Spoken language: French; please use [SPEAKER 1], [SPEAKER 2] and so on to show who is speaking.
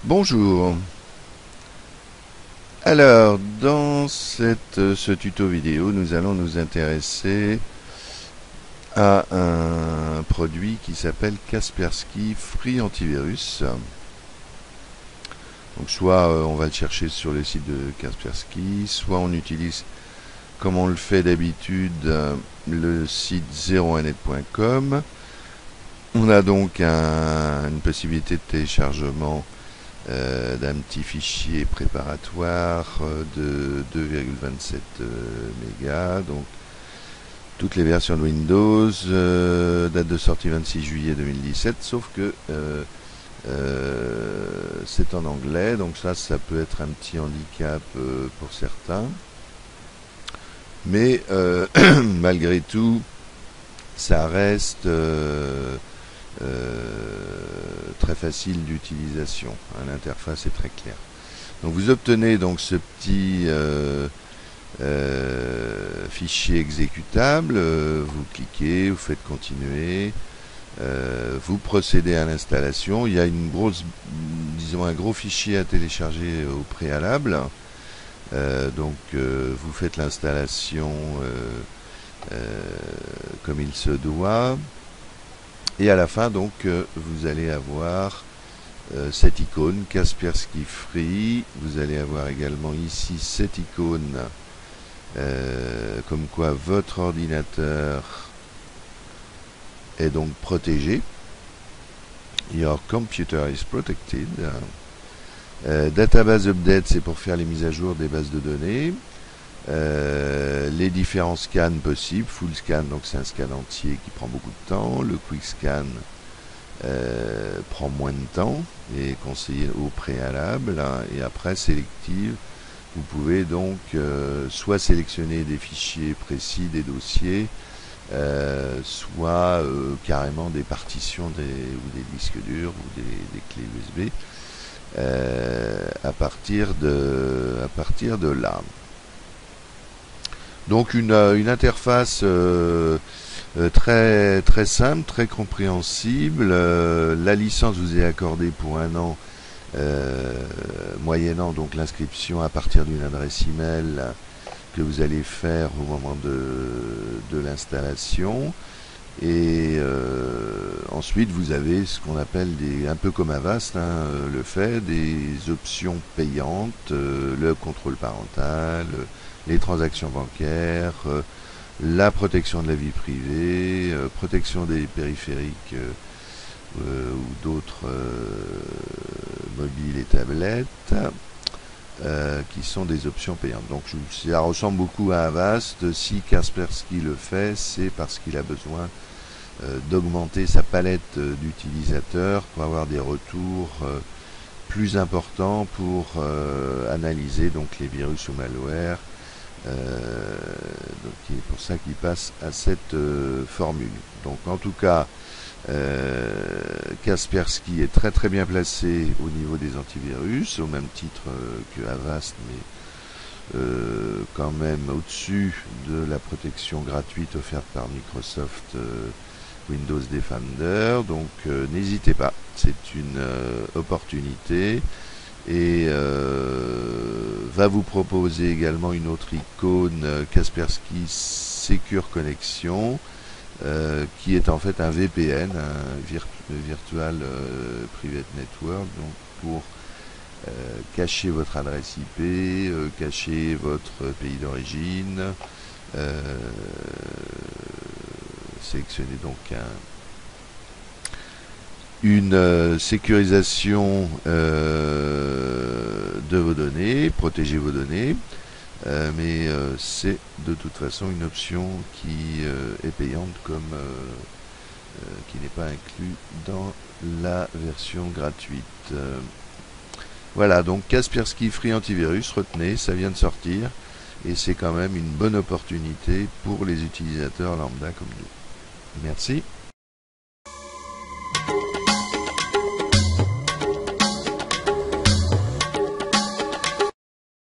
[SPEAKER 1] Bonjour. Alors, dans ce tuto vidéo, nous allons nous intéresser à un produit qui s'appelle Kaspersky Free Antivirus. Donc, soit on va le chercher sur le site de Kaspersky, soit on utilise, comme on le fait d'habitude, le site 01net.com. On a donc une possibilité de téléchargement d'un petit fichier préparatoire de 2,27 mégas. Donc toutes les versions de Windows, date de sortie 26 juillet 2017, sauf que c'est en anglais, donc ça peut être un petit handicap pour certains. Mais malgré tout, ça reste très facile d'utilisation. L'interface est très claire. Donc vous obtenez donc ce petit fichier exécutable. Vous cliquez, vous faites continuer. Vous procédez à l'installation. Il y a un gros fichier à télécharger au préalable. Donc vous faites l'installation comme il se doit. Et à la fin, donc, vous allez avoir cette icône Kaspersky Free. Vous allez avoir également ici cette icône comme quoi votre ordinateur est donc protégé. Your computer is protected. Database Update, c'est pour faire les mises à jour des bases de données. Les différents scans possibles, full scan, donc c'est un scan entier qui prend beaucoup de temps. Le quick scan prend moins de temps et est conseillé au préalable. Et après sélective, vous pouvez donc soit sélectionner des fichiers précis, des dossiers, soit carrément des partitions ou des disques durs ou des clés USB à partir de là. Donc une interface très très simple, très compréhensible. La licence vous est accordée pour 1 an, moyennant donc l'inscription à partir d'une adresse email que vous allez faire au moment de l'installation. Et ensuite vous avez ce qu'on appelle un peu comme Avast, le fait, des options payantes, le contrôle parental, les transactions bancaires, la protection de la vie privée, protection des périphériques ou d'autres mobiles et tablettes, qui sont des options payantes. Donc ça ressemble beaucoup à Avast. Si Kaspersky le fait, c'est parce qu'il a besoin d'augmenter sa palette d'utilisateurs pour avoir des retours plus importants pour analyser donc les virus ou malwares. Donc c'est pour ça qu'il passe à cette formule. Donc en tout cas, Kaspersky est très très bien placé au niveau des antivirus, au même titre que Avast, mais quand même au-dessus de la protection gratuite offerte par Microsoft Windows Defender. Donc n'hésitez pas, c'est une opportunité. Et va vous proposer également une autre icône, Kaspersky Secure Connection, qui est en fait un VPN, un Virtual Private Network, donc pour cacher votre adresse IP, cacher votre pays d'origine, sélectionner donc une sécurisation de vos données, protéger vos données, mais c'est de toute façon une option qui est payante, comme qui n'est pas inclus dans la version gratuite. Voilà, donc Kaspersky Free Antivirus, retenez, ça vient de sortir et c'est quand même une bonne opportunité pour les utilisateurs lambda comme nous. Merci.